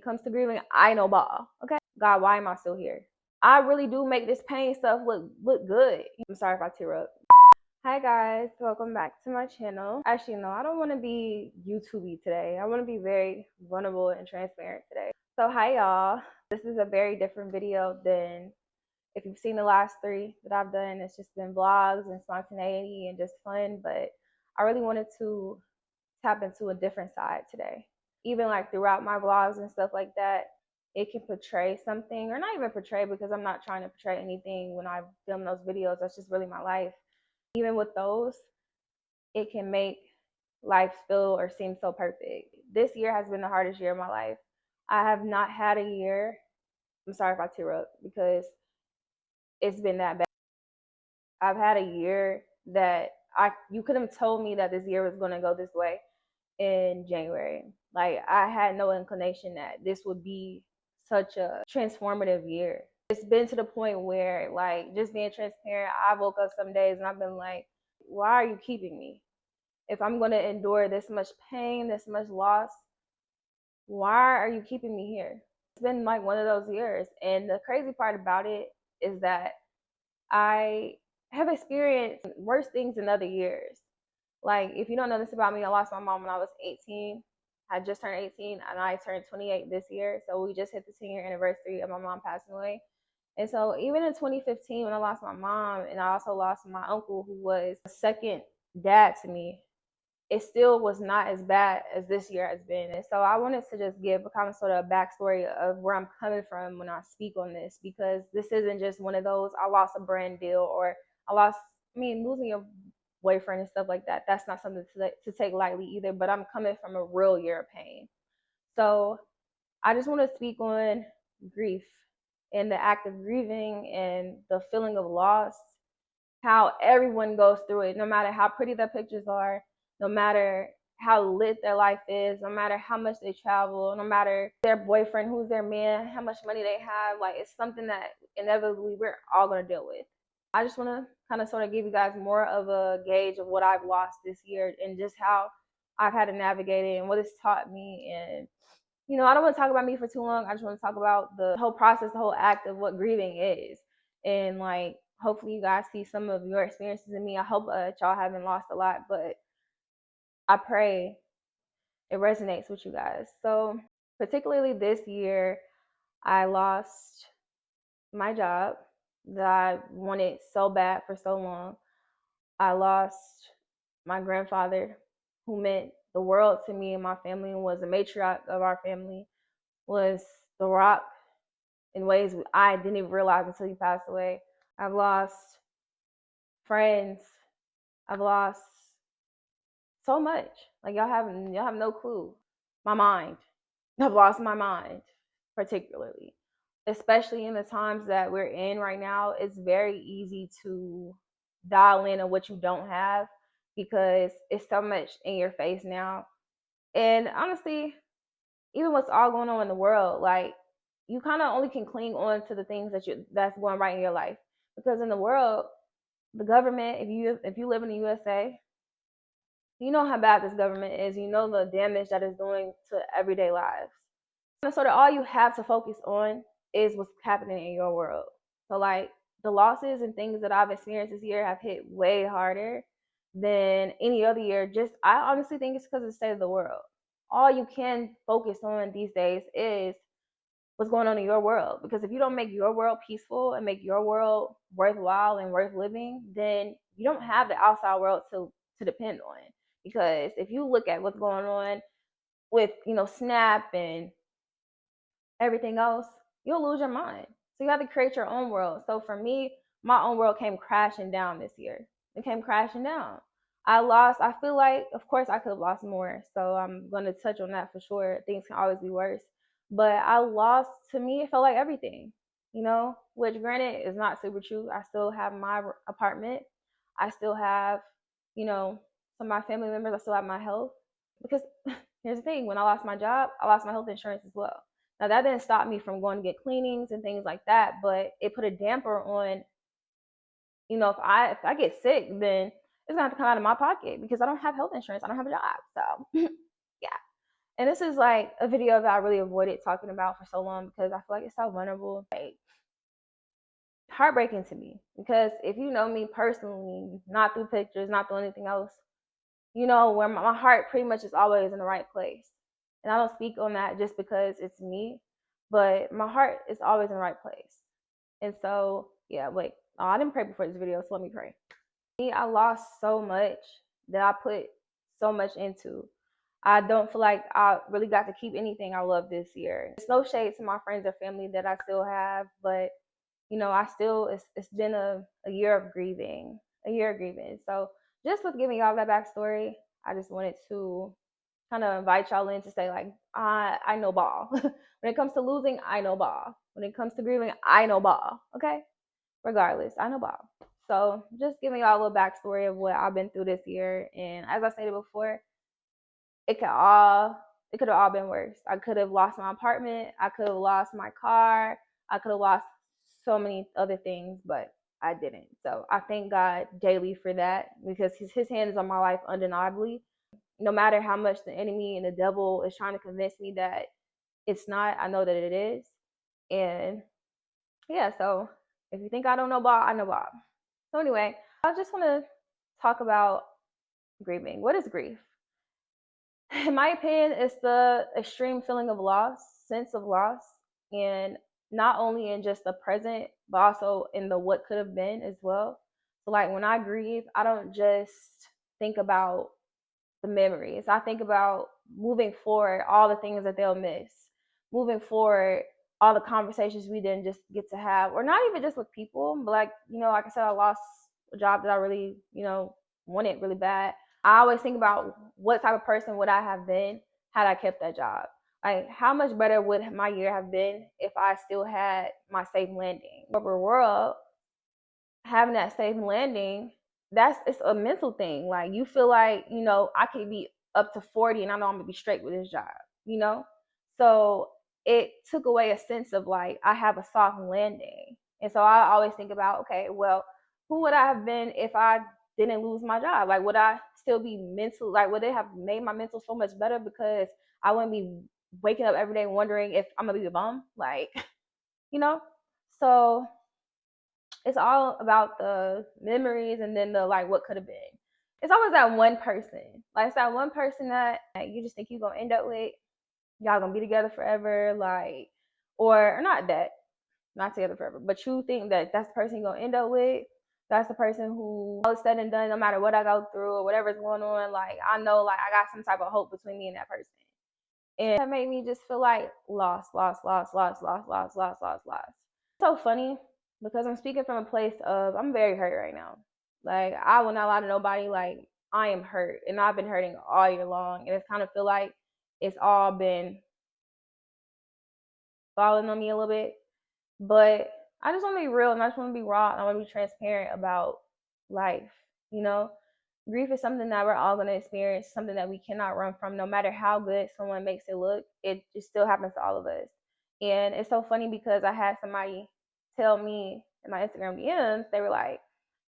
it comes to grieving, I know ball. Okay, God, why am I still here? I really do make this pain stuff look good. I'm sorry if I tear up. Hi guys, welcome back to my channel. Actually, no, I don't want to be YouTubey today. I want to be very vulnerable and transparent today. So hi y'all. This is a very different video than if you've seen the last three that I've done. It's just been vlogs and spontaneity and just fun, but I really wanted to tap into a different side today. Even like throughout my vlogs and stuff like that, it can portray something, or not even portray, because I'm not trying to portray anything when I film those videos. That's just really my life. Even with those, it can make life feel or seem so perfect. This year has been the hardest year of my life. I have not had a year, I'm sorry if I tear up, because it's been that bad. I've had a year that you could have told me that this year was going to go this way in January. Like, I had no inclination that this would be such a transformative year. It's been to the point where, like, just being transparent, I woke up some days and I've been like, why are you keeping me? If I'm going to endure this much pain, this much loss, why are you keeping me here? It's been like one of those years. And the crazy part about it is that I have experienced worse things in other years. Like, if you don't know this about me, I lost my mom when I was 18. I just turned 18 and I turned 28 this year. So we just hit the 10-year anniversary of my mom passing away. And so even in 2015, when I lost my mom, and I also lost my uncle, who was a second dad to me, it still was not as bad as this year has been. And so I wanted to just give a kind of sort of a backstory of where I'm coming from when I speak on this, because this isn't just one of those, I lost a brand deal, or losing your boyfriend and stuff like that. That's not something to take lightly either, but I'm coming from a real year of pain. So I just want to speak on grief and the act of grieving and the feeling of loss, how everyone goes through it, no matter how pretty their pictures are, no matter how lit their life is, no matter how much they travel, no matter their boyfriend, who's their man, how much money they have. Like, it's something that inevitably we're all going to deal with. I just want to kind of sort of give you guys more of a gauge of what I've lost this year and just how I've had to navigate it and what it's taught me. And, I don't want to talk about me for too long. I just want to talk about the whole process, the whole act of what grieving is. And, like, hopefully you guys see some of your experiences in me. I hope y'all haven't lost a lot, but I pray it resonates with you guys. So particularly this year, I lost my job that I wanted so bad for so long. I lost my grandfather, who meant the world to me and my family, and was the matriarch of our family, was the rock in ways I didn't even realize until he passed away. I've lost friends. I've lost so much. Like, y'all have no clue. My mind. I've lost my mind, particularly. Especially in the times that we're in right now, it's very easy to dial in on what you don't have, because it's so much in your face now. And honestly, even what's all going on in the world, like, you kind of only can cling on to the things that's going right in your life. Because in the world, the government, if you live in the USA, you know how bad this government is. You know the damage that it's doing to everyday lives. And sort of all you have to focus on is what's happening in your world. So, like, the losses and things that I've experienced this year have hit way harder than any other year. I honestly think it's because of the state of the world. All you can focus on these days is what's going on in your world. Because if you don't make your world peaceful and make your world worthwhile and worth living, then you don't have the outside world to depend on. Because if you look at what's going on with, Snap and everything else, you'll lose your mind. So you have to create your own world. So for me, my own world came crashing down this year. It came crashing down. I feel like, of course, I could have lost more. So I'm going to touch on that for sure. Things can always be worse. But to me, it felt like everything, which granted is not super true. I still have my apartment. I still have, some of my family members. I still have my health. Because here's the thing, when I lost my job, I lost my health insurance as well. Now, that didn't stop me from going to get cleanings and things like that, but it put a damper on, if I get sick, then it's gonna have to come out of my pocket because I don't have health insurance. I don't have a job. So yeah. And this is like a video that I really avoided talking about for so long because I feel like it's so vulnerable. Like, heartbreaking to me because if you know me personally, not through pictures, not through anything else, you know where my heart pretty much is always in the right place. And I don't speak on that just because it's me, but my heart is always in the right place. And so, yeah, wait. Oh, I didn't pray before this video, so let me pray. I lost so much that I put so much into. I don't feel like I really got to keep anything I love this year. It's no shade to my friends or family that I still have, but you know, it's been a year of grieving, a year of grieving. So just with giving y'all that backstory, I just wanted to kind of invite y'all in to say like, I know ball. When it comes to losing, I know ball. When it comes to grieving, I know ball. Okay, regardless, I know ball. So just giving y'all a little backstory of what I've been through this year, and as I stated before, it could all it could have all been worse. I could have lost my apartment. I could have lost my car. I could have lost so many other things, but I didn't. So I thank God daily for that because his hand is on my life undeniably. No matter how much the enemy and the devil is trying to convince me that it's not, I know that it is. And yeah, so if you think I don't know Bob, I know Bob. So anyway, I just want to talk about grieving. What is grief? In my opinion, it's the extreme feeling of loss, sense of loss, and not only in just the present, but also in the what could have been as well. So, like when I grieve, I don't just think about the memories. I think about moving forward, all the things that they'll miss, moving forward, all the conversations we didn't just get to have, or not even just with people, but like, you know, like I said, I lost a job that I really, you know, wanted really bad. I always think about what type of person would I have been had I kept that job. Like, how much better would my year have been if I still had my safe landing? Corporate world, having that safe landing, it's a mental thing. Like you feel like, you know, I could be up to 40 and I know I'm gonna be straight with this job, you know? So it took away a sense of like I have a soft landing. And so I always think about, okay, well, who would I have been if I didn't lose my job? Like would I still be mental, like would it have made my mental so much better because I wouldn't be waking up every day wondering if I'm gonna be a bum? Like, you know? So it's all about the memories and then the like what could have been. It's always that one person. Like it's that one person that like, you just think you're gonna end up with. Y'all gonna be together forever, like or not that, not together forever, but you think that that's the person you're gonna end up with. That's the person who all is said and done, no matter what I go through or whatever's going on, like I know like I got some type of hope between me and that person. And that made me just feel like lost, lost, lost, lost, lost, lost, lost, lost, lost. So funny because I'm speaking from a place of I'm very hurt right now. Like I will not lie to nobody. Like I am hurt, and I've been hurting all year long, and it's kind of feel like it's all been falling on me a little bit. But I just want to be real, and I just want to be raw, and I want to be transparent about life. You know, grief is something that we're all going to experience, something that we cannot run from, no matter how good someone makes it look. It just still happens to all of us. And it's so funny because I had somebody tell me in my Instagram DMs, they were like,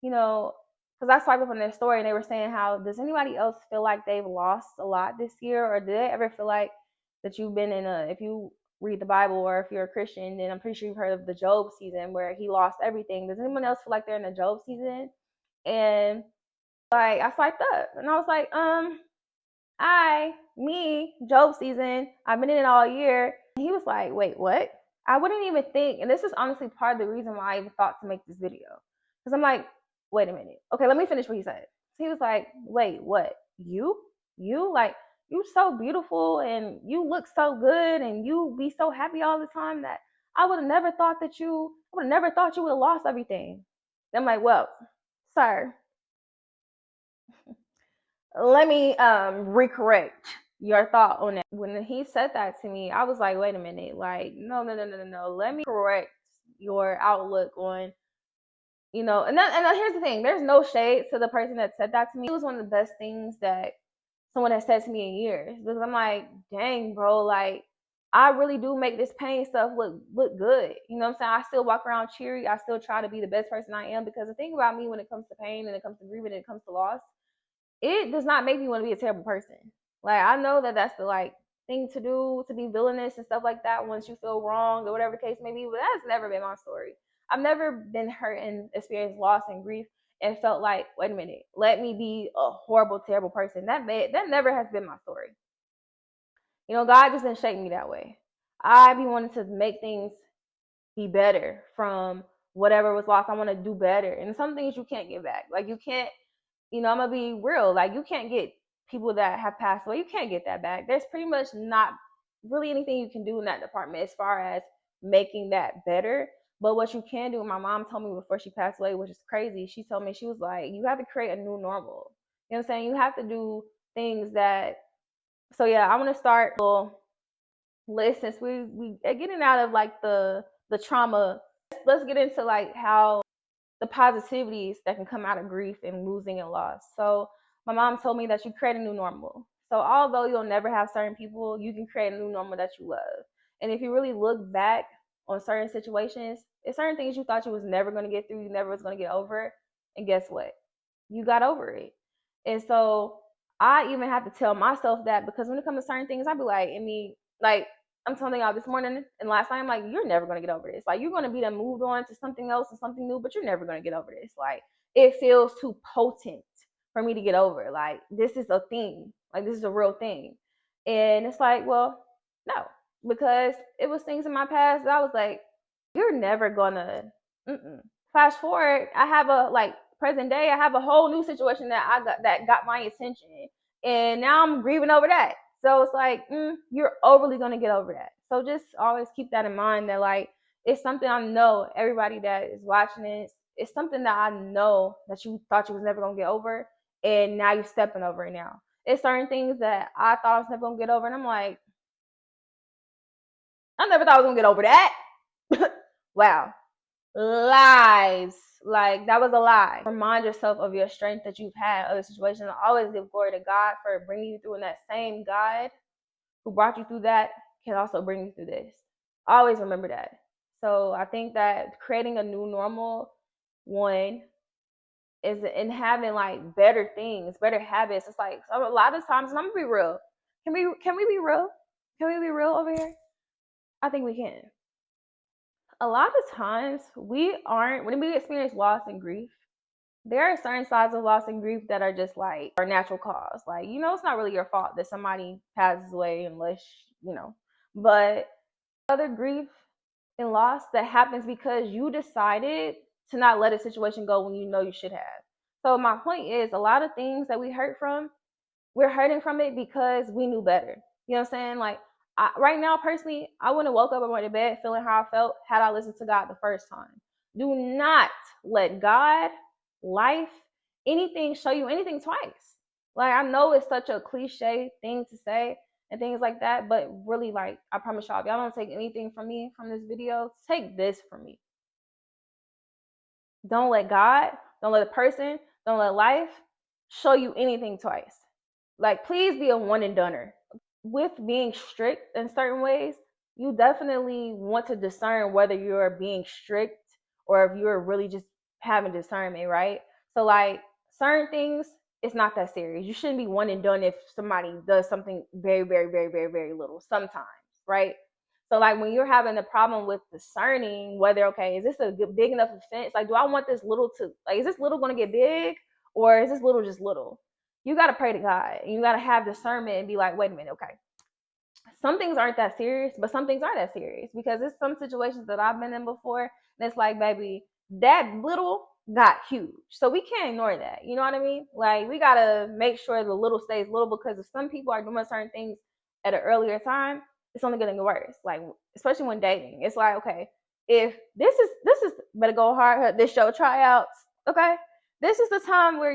you know, because I swiped up on their story and they were saying, how does anybody else feel like they've lost a lot this year? Or did they ever feel like that you've been if you read the Bible or if you're a Christian, then I'm pretty sure you've heard of the Job season where he lost everything. Does anyone else feel like they're in the Job season? And like I swiped up and I was like, Job season, I've been in it all year. And he was like, wait, what? I wouldn't even think, and this is honestly part of the reason why I even thought to make this video. Because I'm like, wait a minute. Okay, let me finish what he said. So he was like, wait, what? You? Like, you so beautiful and you look so good and you be so happy all the time that I would have never thought you would have lost everything. And I'm like, well, sir, let me recorrect your thought on that. When he said that to me, I was like, wait a minute, like, no. Let me correct your outlook on, you know, and here's the thing, there's no shade to the person that said that to me. It was one of the best things that someone has said to me in years because I'm like, dang, bro, like I really do make this pain stuff look good. You know what I'm saying? I still walk around cheery. I still try to be the best person I am because the thing about me when it comes to pain and it comes to grieving and it comes to loss, it does not make me want to be a terrible person. Like I know that that's the like thing to do to be villainous and stuff like that once you feel wrong or whatever the case may be. But that's never been my story. I've never been hurt and experienced loss and grief and felt like, wait a minute, let me be a horrible, terrible person. That never has been my story. You know, God just didn't shape me that way. I be wanting to make things be better from whatever was lost. I want to do better. And some things you can't get back. Like you can't, you know, I'm gonna be real. Like you can't get people that have passed away. You can't get that back. There's pretty much not really anything you can do in that department as far as making that better. But what you can do, my mom told me before she passed away, which is crazy. She told me, she was like, you have to create a new normal. You know what I'm saying? You have to do things that. So yeah, I want to start a little list since we are getting out of like the trauma. Let's get into like how the positivities that can come out of grief and losing and loss. So my mom told me that you create a new normal. So although you'll never have certain people, you can create a new normal that you love. And if you really look back on certain situations, it's certain things you thought you was never going to get through, you never was going to get over, and guess what? You got over it. And so I even have to tell myself that, because when it comes to certain things, I'd be like, Emmie, like I'm telling y'all this morning and last night, I'm like, you're never gonna get over this. Like you're gonna be then moved on to something else and something new, but you're never gonna get over this. Like it feels too potent for me to get over. Like this is a thing. Like this is a real thing. And it's like, well, no, because it was things in my past that I was like, you're never gonna. Fast forward, I have a like present day. I have a whole new situation that got my attention, and now I'm grieving over that. So it's like, you're overly gonna get over that. So just always keep that in mind, that like it's something I know everybody that is watching this, it's something that I know that you thought you was never gonna get over, and now you're stepping over it now. It's certain things that I thought I was never gonna get over, and I'm like, I never thought I was gonna get over that. Wow. Lies. Like that was a lie. Remind yourself of your strength that you've had, other situations. Always give glory to God for bringing you through, and that same God who brought you through that can also bring you through this. Always remember that. So I think that creating a new normal, one, is in having like better things, better habits. It's like a lot of times, and I'm gonna be real. Can we be real? Can we be real over here? I think we can. A lot of times we aren't, when we experience loss and grief, there are certain sides of loss and grief that are just like our natural cause. Like, you know, it's not really your fault that somebody passes away unless, you know, but other grief and loss that happens because you decided to not let a situation go when you know you should have. So my point is, a lot of things that we hurt from, we're hurting from it because we knew better. You know what I'm saying? Like right now, personally, I wouldn't have woke up and went to bed feeling how I felt had I listened to God the first time. Do not let God, life, anything show you anything twice. Like I know it's such a cliche thing to say and things like that, but really, like I promise y'all, if y'all don't take anything from me from this video, take this from me. Don't let God, don't let a person, don't let life show you anything twice. Like, please be a one and doneer. With being strict in certain ways, you definitely want to discern whether you're being strict or if you're really just having discernment, right? So, like, certain things, it's not that serious. You shouldn't be one and done if somebody does something very, very, very, very, very little sometimes, right? So, like, when you're having a problem with discerning whether, okay, is this a big enough offense? Like, do I want this little to, like, is this little going to get big, or is this little just little? You got to pray to God. You got to have discernment and be like, wait a minute, okay. Some things aren't that serious, but some things are that serious, because it's some situations that I've been in before, and it's like, baby, that little got huge. So we can't ignore that. You know what I mean? Like, we got to make sure the little stays little, because if some people are doing certain things at an earlier time, it's only going to get worse. Like, especially when dating, it's like, okay, if this is better go hard, this show tryouts, okay? This is the time where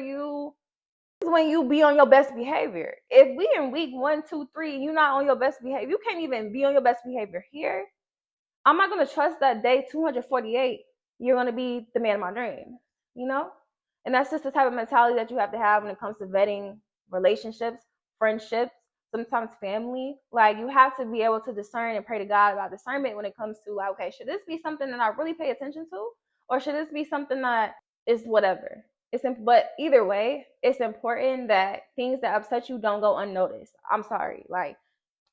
when you be on your best behavior. If we in week 1, 2, 3, you're not on your best behavior, you can't even be on your best behavior here. I'm not gonna trust that day 248 you're gonna be the man of my dreams, you know? And that's just the type of mentality that you have to have when it comes to vetting relationships, friendships, sometimes family. Like, you have to be able to discern and pray to God about discernment when it comes to, like, okay, should this be something that I really pay attention to, or should this be something that is whatever? But either way, it's important that things that upset you don't go unnoticed. I'm sorry. Like,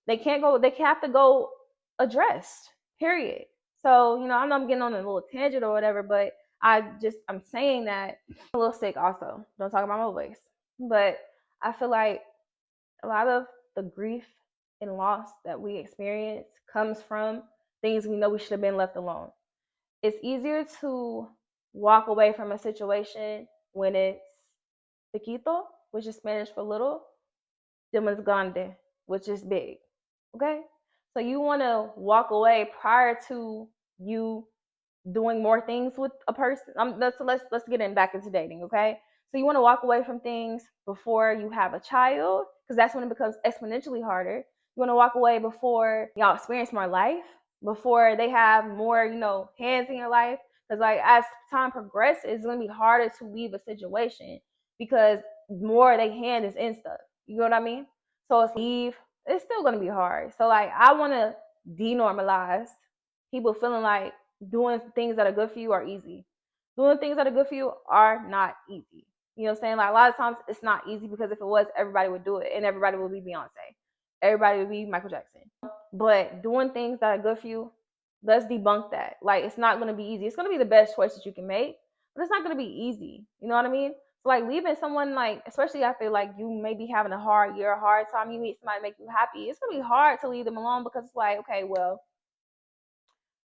They can't go, they have to go addressed, period. So, you know, I know I'm getting on a little tangent or whatever, but I'm saying that I'm a little sick also. Don't talk about my voice. But I feel like a lot of the grief and loss that we experience comes from things we know we should have been left alone. It's easier to walk away from a situation when it's pequito, which is Spanish for little, than when it's grande, which is big. Okay? So you want to walk away prior to you doing more things with a person. Let's get in back into dating, okay? So you want to walk away from things before you have a child, because that's when it becomes exponentially harder. You want to walk away before y'all experience more life, before they have more, you know, hands in your life. Because like as time progresses, it's gonna be harder to leave a situation because more they hand is in stuff. You know what I mean? So it's leave. It's still gonna be hard. So like I want to denormalize people feeling like doing things that are good for you are easy. Doing things that are good for you are not easy. You know what I'm saying? Like a lot of times it's not easy because if it was, everybody would do it and everybody would be Beyonce. Everybody would be Michael Jackson. But doing things that are good for you, let's debunk that. Like it's not gonna be easy. It's gonna be the best choice that you can make, but it's not gonna be easy. You know what I mean? So like leaving someone like, especially after like you may be having a hard year, a hard time, you meet somebody to make you happy. It's gonna be hard to leave them alone because it's like, okay, well,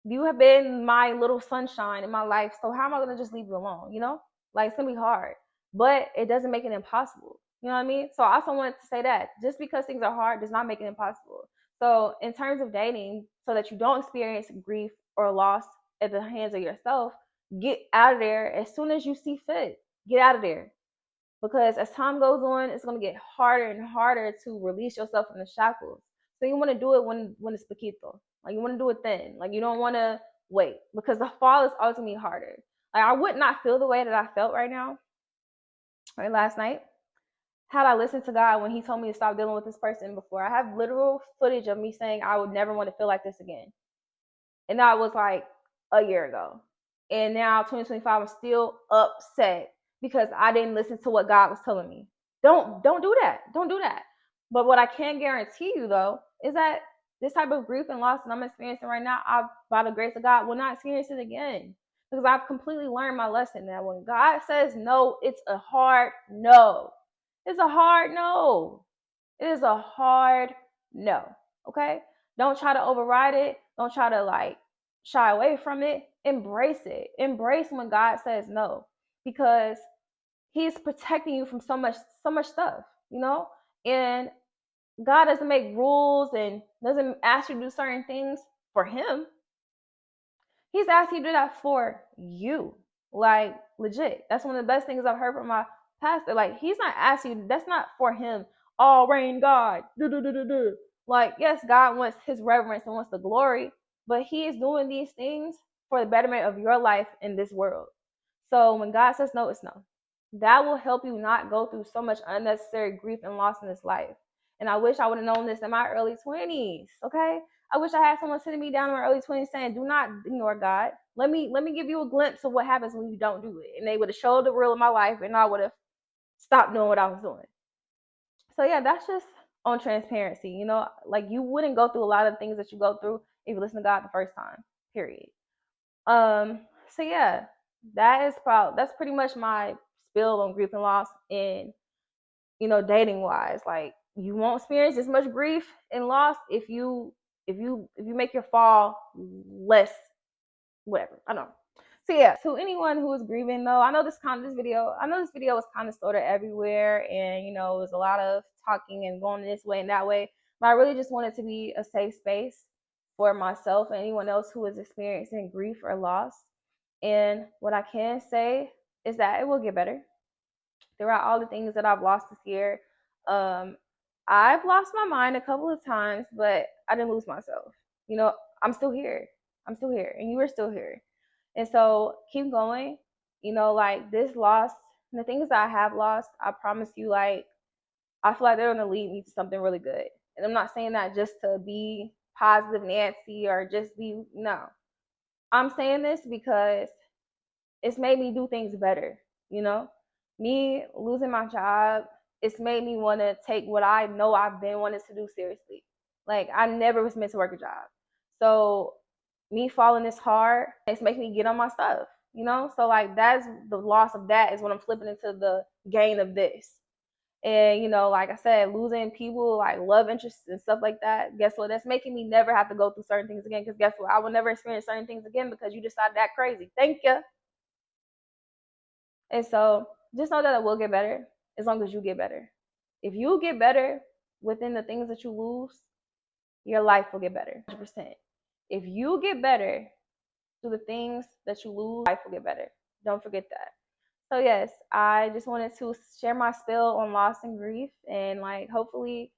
you have been my little sunshine in my life, so how am I gonna just leave you alone? You know, like it's gonna be hard, but it doesn't make it impossible. You know what I mean? So I also wanted to say that just because things are hard does not make it impossible. So in terms of dating, so that you don't experience grief or loss at the hands of yourself, get out of there as soon as you see fit. Get out of there because as time goes on, it's gonna get harder and harder to release yourself from the shackles. So you want to do it when it's poquito. Like you want to do it then. Like you don't want to wait because the fall is always gonna be harder. Like I would not feel the way that I felt right now, right last night, had I listened to God when He told me to stop dealing with this person before. I have literal footage of me saying I would never want to feel like this again. And that was like a year ago. And now 2025, I'm still upset because I didn't listen to what God was telling me. Don't do that. Don't do that. But what I can guarantee you though is that this type of grief and loss that I'm experiencing right now, I, by the grace of God, will not experience it again. Because I've completely learned my lesson that when God says no, it's a hard no. It's a hard no. It is a hard no. Okay? Don't try to override it. Don't try to like shy away from it. Embrace it. Embrace when God says no. Because He's protecting you from so much stuff, you know? And God doesn't make rules and doesn't ask you to do certain things for Him. He's asking you to do that for you. Like, legit. That's one of the best things I've heard from my pastor. Like, he's not asking you, that's not for him. All reign God. Like, yes, God wants his reverence and wants the glory, but he is doing these things for the betterment of your life in this world. So when God says no, it's no. That will help you not go through so much unnecessary grief and loss in this life. And I wish I would have known this in my early 20s. Okay. I wish I had someone sitting me down in my early 20s saying, do not ignore God. Let me give you a glimpse of what happens when you don't do it. And they would have showed the real of my life and I would have stopped doing what I was doing. So yeah, that's just on transparency. You know, like you wouldn't go through a lot of things that you go through if you listen to God the first time. Period. So yeah, that's pretty much my spill on grief and loss in, you know, dating wise. Like you won't experience as much grief and loss if you make your fall less whatever. I don't know. So yeah, to anyone who is grieving though, I know this video was kind of sort of everywhere and you know, it was a lot of talking and going this way and that way. But I really just wanted to be a safe space for myself and anyone else who is experiencing grief or loss. And what I can say is that it will get better throughout all the things that I've lost this year. I've lost my mind a couple of times, but I didn't lose myself. You know, I'm still here. I'm still here, and you are still here. And so keep going. You know, like this loss, and the things that I have lost, I promise you, like, I feel like they're going to lead me to something really good. And I'm not saying that just to be positive Nancy or just be, no. I'm saying this because it's made me do things better, you know? Me losing my job, it's made me want to take what I know I've been wanting to do seriously. Like, I never was meant to work a job. So me falling this hard, it's making me get on my stuff, you know? So like that's the loss of that is when I'm flipping into the gain of this. And, you know, like I said, losing people like love interests and stuff like that, guess what? That's making me never have to go through certain things again. Because guess what? I will never experience certain things again because you decided that crazy. Thank you. And so just know that it will get better as long as you get better. If you get better within the things that you lose, your life will get better. 100%. If you get better through the things that you lose, life will get better. Don't forget that. So yes, I just wanted to share my spill on loss and grief, and like hopefully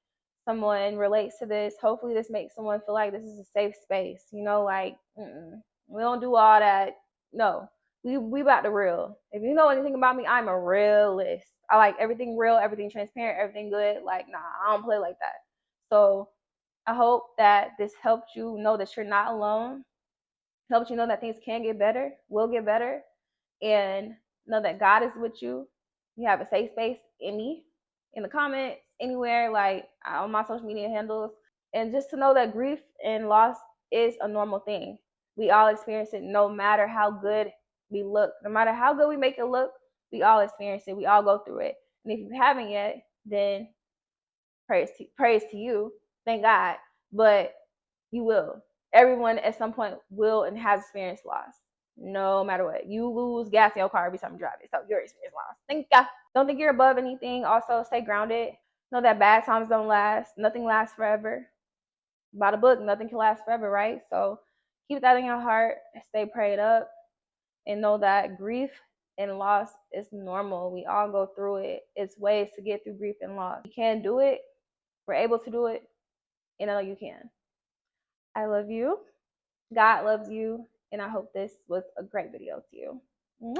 someone relates to this. Hopefully this makes someone feel like this is a safe space. You know, like we don't do all that. No, we about the real. If you know anything about me, I'm a realist. I like everything real, everything transparent, everything good. Like nah, I don't play like that. So I hope that this helped you know that you're not alone. Helped you know that things can get better, will get better, and know that God is with you. You have a safe space in me, in the comments, anywhere, like on my social media handles. And just to know that grief and loss is a normal thing. We all experience it no matter how good we look, no matter how good we make it look, we all experience it. We all go through it. And if you haven't yet, then praise to you. Thank God. But you will. Everyone at some point will and has experienced loss. No matter what. You lose gas in your car every time you drive it. So you're experiencing loss. Thank God. Don't think you're above anything. Also, stay grounded. Know that bad times don't last. Nothing lasts forever. By the book, nothing can last forever, right? So keep that in your heart. Stay prayed up. And know that grief and loss is normal. We all go through it. It's ways to get through grief and loss. We can do it. We're able to do it. And I know you can. I love you. God loves you. And I hope this was a great video to you. Mwah!